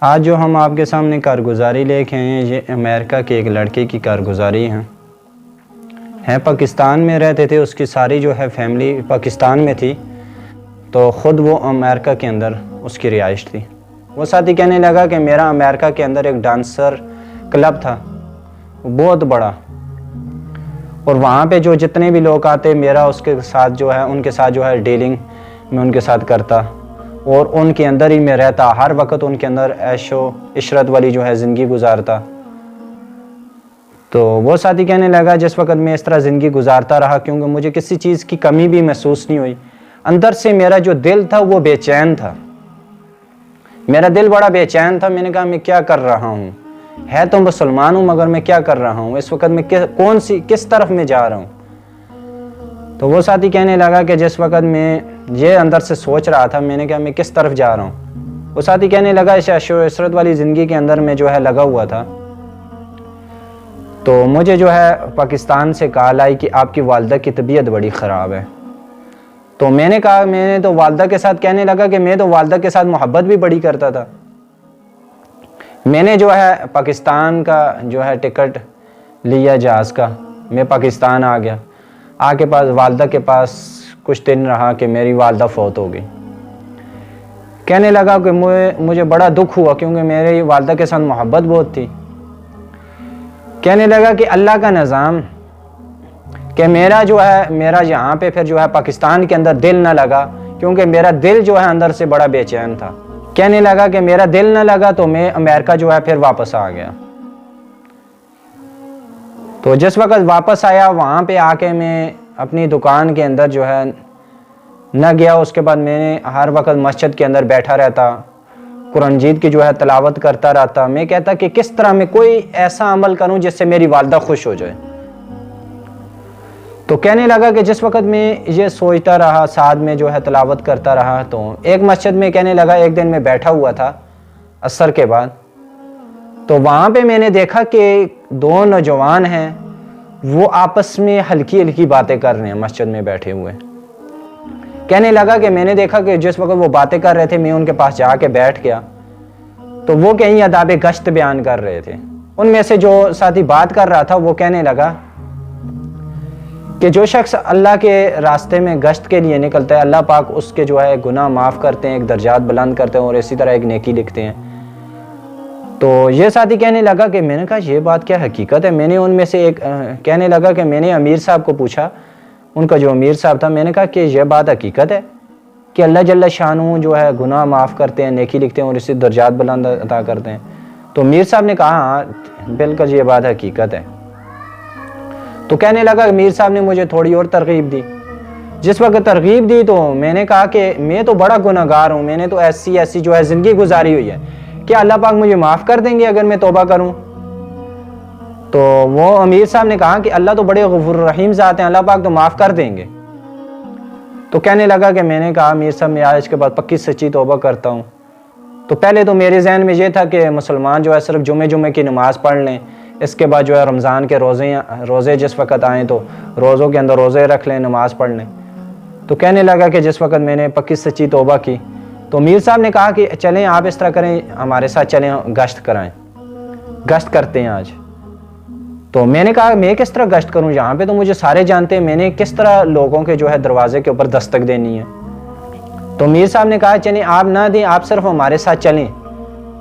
आज जो हम आपके सामने कारगुजारी लेके आए हैं, ये अमेरिका के एक लड़के की कारगुजारी है पाकिस्तान में रहते थे, उसकी सारी जो है फैमिली पाकिस्तान में थी, तो ख़ुद वो अमेरिका के अंदर उसकी रिहाइश थी। वो साथी कहने लगा कि मेरा अमेरिका के अंदर एक डांसर क्लब था बहुत बड़ा, और वहाँ पे जो जितने भी लोग आते मेरा उसके साथ जो है उनके साथ जो है डीलिंग मैं उनके साथ करता और उनके अंदर ही मैं रहता, हर वक्त उनके अंदर ऐशो इशरत वाली जो है ज़िंदगी गुजारता। तो वो साथी कहने लगा जिस वक्त मैं इस तरह ज़िंदगी गुजारता रहा, क्योंकि मुझे किसी चीज़ की कमी भी महसूस नहीं हुई, अंदर से मेरा जो दिल था वो बेचैन था, मेरा दिल बड़ा बेचैन था। मैंने कहा मैं क्या कर रहा हूँ, है तो मुसलमान हूँ मगर मैं क्या कर रहा हूँ, इस वक्त मैं किस तरफ में जा रहा हूँ। तो वो साथी कहने लगा कि जिस वक्त मैं ये अंदर से सोच रहा था, मैंने कहा मैं किस तरफ जा रहा हूँ। वो साथी कहने लगा इस ऐशो इशरत वाली ज़िंदगी के अंदर मैं जो है लगा हुआ था, तो मुझे जो है पाकिस्तान से कॉल आई कि आपकी वालदा की तबीयत बड़ी ख़राब है। तो मैंने कहा, मैंने तो वालदा के साथ, कहने लगा कि मैं तो वालदा के साथ मोहब्बत भी बड़ी करता था। मैंने जो है पाकिस्तान का जो है टिकट लिया जहाज़ का, मैं पाकिस्तान आ गया, आके पास वालदा के पास कुछ दिन रहा कि मेरी वालदा फौत हो गई। कहने लगा कि मुझे बड़ा दुख हुआ क्योंकि मेरी वालदा के साथ मोहब्बत बहुत थी। कहने लगा कि अल्लाह का निज़ाम कि मेरा जो है मेरा यहाँ पे फिर जो है पाकिस्तान के अंदर दिल न लगा, क्योंकि मेरा दिल जो है अंदर से बड़ा बेचैन था। कहने लगा कि मेरा दिल न लगा तो मैं अमेरिका जो है फिर वापस आ गया। तो जिस वक्त वापस आया वहाँ पे आके मैं अपनी दुकान के अंदर जो है न गया। उसके बाद मैंने हर वक्त मस्जिद के अंदर बैठा रहता, कुरान मजीद की जो है तिलावत करता रहता। मैं कहता कि किस तरह मैं कोई ऐसा अमल करूं जिससे मेरी वालदा खुश हो जाए। तो कहने लगा कि जिस वक्त मैं ये सोचता रहा, साथ में जो है तिलावत करता रहा, तो एक मस्जिद में कहने लगा एक दिन मैं बैठा हुआ था असर के बाद, तो वहाँ पे मैंने देखा कि दो नौजवान हैं, वो आपस में हल्की हल्की बातें कर रहे हैं मस्जिद में बैठे हुए। कहने लगा कि मैंने देखा कि जिस वक्त वो बातें कर रहे थे मैं उनके पास जाके बैठ गया, तो वो कहीं अदाब गश्त बयान कर रहे थे। उनमें से जो साथी बात कर रहा था वो कहने लगा कि जो शख्स अल्लाह के रास्ते में गश्त के लिए निकलता है, अल्लाह पाक उसके जो है गुनाह माफ़ करते हैं, एक दर्जात बुलंद करते हैं और इसी तरह एक नेकी लिखते हैं। तो ये साथी कहने लगा कि मैंने कहा ये बात क्या हकीकत है। मैंने उनमें से एक कहने लगा कि मैंने अमीर साहब को पूछा, उनका जो अमीर साहब था, मैंने कहा कि यह बात हकीकत है कि अल्लाह जल्ला शानू जो है गुनाह माफ़ करते हैं, नेकी लिखते हैं और इसी दर्जात बुलंद अता करते हैं। तो अमीर साहब ने कहा हाँ बिल्कुल ये बात हकीकत है। तो कहने लगा अमीर साहब ने मुझे थोड़ी और तरगीब दी। जिस वक्त तरगीब दी तो मैंने कहा कि मैं तो बड़ा गुनहगार हूँ, मैंने तो ऐसी जो है ज़िंदगी गुजारी हुई है, क्या अल्लाह पाक मुझे माफ़ कर देंगे अगर मैं तौबा करूँ? तो वो अमीर साहब ने कहा कि अल्लाह तो बड़े गफूर रहीम ज़ात हैं, अल्लाह पाक तो माफ़ कर देंगे। तो कहने लगा कि मैंने कहा अमीर साहब मैं आज के बाद पक्की सच्ची तौबा करता हूँ। तो पहले तो मेरे जहन में ये था कि मुसलमान जो है सिर्फ जुमे की नमाज़ पढ़ लें, इसके बाद जो है रमज़ान के रोज़े जिस वक्त आएँ तो रोज़ों के अंदर रोज़े रख लें, नमाज़ पढ़ लें। तो कहने लगा कि जिस वक्त मैंने पक्की सच्ची तौबा की तो अमीर साहब ने कहा कि चलें आप इस तरह करें, हमारे साथ चलें, गश्त कराएं, गश्त करते हैं आज। तो मैंने कहा मैं किस तरह गश्त करूं, यहाँ पे तो मुझे सारे जानते हैं, मैंने किस तरह लोगों के जो है दरवाजे के ऊपर दस्तक देनी है। तो अमीर साहब ने कहा चलें आप ना दें, आप सिर्फ हमारे साथ चलें,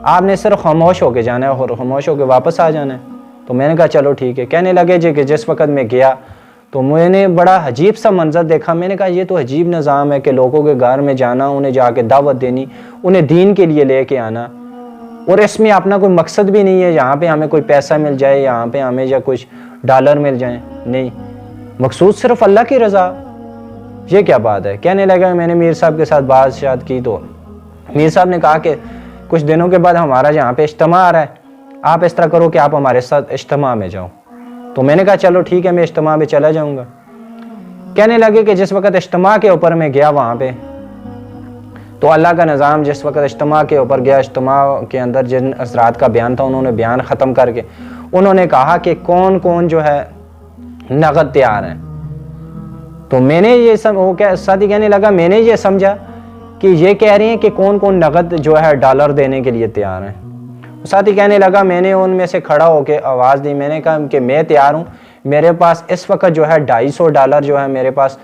आपने सिर्फ खामोश होके जाना है और खामोश होके वापस आ जाना है। तो मैंने कहा चलो ठीक है। कहने लगे जी कि जिस वक्त मैं गया तो मैंने बड़ा अजीब सा मंजर देखा। मैंने कहा ये तो अजीब निज़ाम है कि लोगों के घर में जाना, उन्हें जाके दावत देनी, उन्हें दीन के लिए लेके आना, और इसमें अपना कोई मकसद भी नहीं है यहाँ पे हमें कोई पैसा मिल जाए, यहाँ पे हमें या कुछ डॉलर मिल जाए, नहीं, मकसूद सिर्फ अल्लाह की रज़ा। ये क्या बात है। कहने लगा मैंने मीर साहब के साथ बात की तो मीर साहब ने कहा कि कुछ दिनों के बाद हमारा यहाँ पे इज्तिमा आ रहा है, आप इस तरह करो कि आप हमारे साथ इज्तिमा में जाओ। तो मैंने कहा चलो ठीक है मैं इज्तिमा में चला जाऊँगा। कहने लगे कि जिस वक्त इज्तिमा के ऊपर मैं गया वहाँ पे, तो अल्लाह का निज़ाम जिस वक्त इज्तिमा के ऊपर गया, इज्तिमा के अंदर जिन हज़रात का बयान था उन्होंने बयान ख़त्म करके उन्होंने कहा कि कौन कौन जो है नगद तैयार हैं। तो मैंने ये वो क्या साथी कहने लगा मैंने ये समझा कि ये कह रही हैं कि कौन कौन नगद जो है डॉलर देने के लिए तैयार हैं। साथी कहने लगा, मैंने उनमें से खड़ा होकर आवाज़ दी, मैंने कहा कि मैं तैयार हूँ, मेरे पास इस वक्त जो है $250 जो है मेरे पास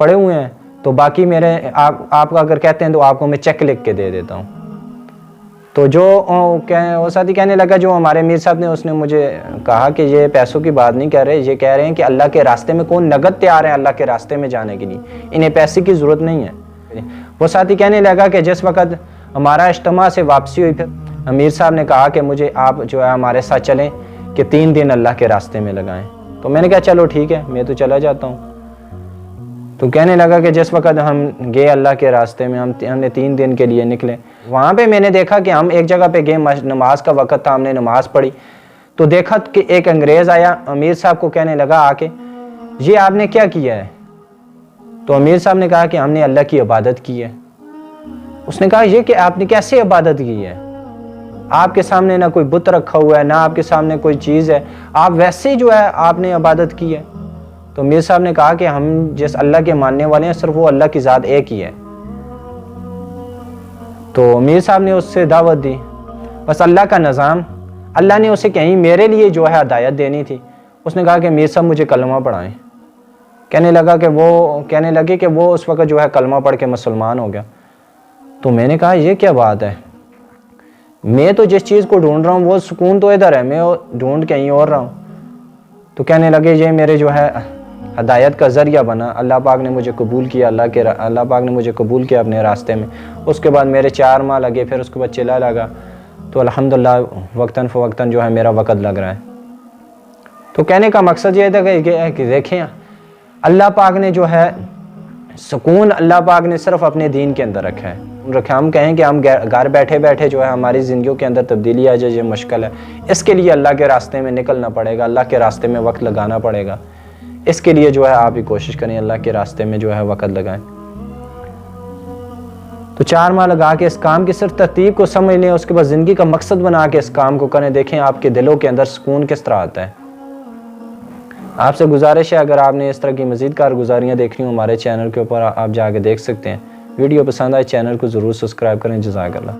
पड़े हुए हैं, तो बाकी मेरे आपका अगर कहते हैं तो आपको मैं चेक लिख के दे देता हूँ। तो जो वो साथी कहने लगा, जो हमारे मीर साहब ने, उसने मुझे कहा कि ये पैसों की बात नहीं कर रहे, ये कह रहे हैं कि अल्लाह के रास्ते में कौन नगद तैयार है अल्लाह के रास्ते में जाने के लिए, इन्हें पैसे की ज़रूरत नहीं है। वो साथी कहने लगा कि जिस वक्त हमारा इज्तिमा से वापसी हुई, फिर अमीर साहब ने कहा कि मुझे आप जो है हमारे साथ चलें कि 3 दिन अल्लाह के रास्ते में लगाएं। तो मैंने कहा चलो ठीक है, मैं तो चला जाता हूँ। तो कहने लगा कि जिस वक्त हम गए अल्लाह के रास्ते में, हमने 3 दिन के लिए निकले, वहाँ पे मैंने देखा कि हम एक जगह पे गए, नमाज का वक़्त था, हमने नमाज़ पढ़ी, तो देखा कि एक अंग्रेज़ आया, अमीर साहब को कहने लगा आके, ये आपने क्या किया है? तो अमीर साहब ने कहा कि हमने अल्लाह की इबादत की है। उसने कहा, ये कि आपने कैसे इबादत की है? आपके सामने ना कोई बुत रखा हुआ है, ना आपके सामने कोई चीज़ है, आप वैसे जो है आपने इबादत की है। तो मीर साहब ने कहा कि हम जिस अल्लाह के मानने वाले हैं, सिर्फ वो अल्लाह की ज़ात एक ही है। तो मीर साहब ने उससे दावत दी, बस अल्लाह का निज़ाम, अल्लाह ने उसे कहीं मेरे लिए जो है हिदायत देनी थी। उसने कहा कि मीर साहब मुझे कलमा पढ़ाएं। कहने लगे कि वो उस वक़्त जो है कलमा पढ़ के मुसलमान हो गया। तो मैंने कहा, ये क्या बात है, मैं तो जिस चीज़ को ढूंढ रहा हूँ वो सुकून तो इधर है, मैं ढूंढ कहीं और रहा हूँ। तो कहने लगे, ये मेरे जो है हदायत का ज़रिया बना, अल्लाह पाक ने मुझे कबूल किया, अल्लाह पाक ने मुझे कबूल किया अपने रास्ते में। उसके बाद मेरे 4 माह लगे, फिर उसके बाद चिल्ला लगा, तो अल्हम्दुलिल्लाह वक्तन फ़वक्तन जो है मेरा वक़्त लग रहा है। तो कहने का मकसद ये था कि देखें, अल्लाह पाक ने जो है सुकून, अल्लाह पाक ने सिर्फ अपने दीन के अंदर रखा है। हम कहें कि हम घर बैठे बैठे जो है हमारी ज़िंदगियों के अंदर तब्दीली आ जाए, ये मुश्किल है। इसके लिए अल्लाह के रास्ते में निकलना पड़ेगा, अल्लाह के रास्ते में वक्त लगाना पड़ेगा। इसके लिए जो है आप भी कोशिश करें, अल्लाह के रास्ते में जो है वक्त लगाएं। तो 4 माह लगा के इस काम की सिर्फ तरतीब को समझ लें, उसके बाद ज़िंदगी का मकसद बना के इस काम को करें। देखें आपके दिलों के अंदर सुकून किस तरह आता है। आपसे गुजारिश है, अगर आपने इस तरह की मज़ीद कारगुजारियाँ देखनी हो हमारे चैनल के ऊपर, आप जाके देख सकते हैं। वीडियो पसंद आए चैनल को ज़रूर सब्सक्राइब करें। जज़ाकल्लाह।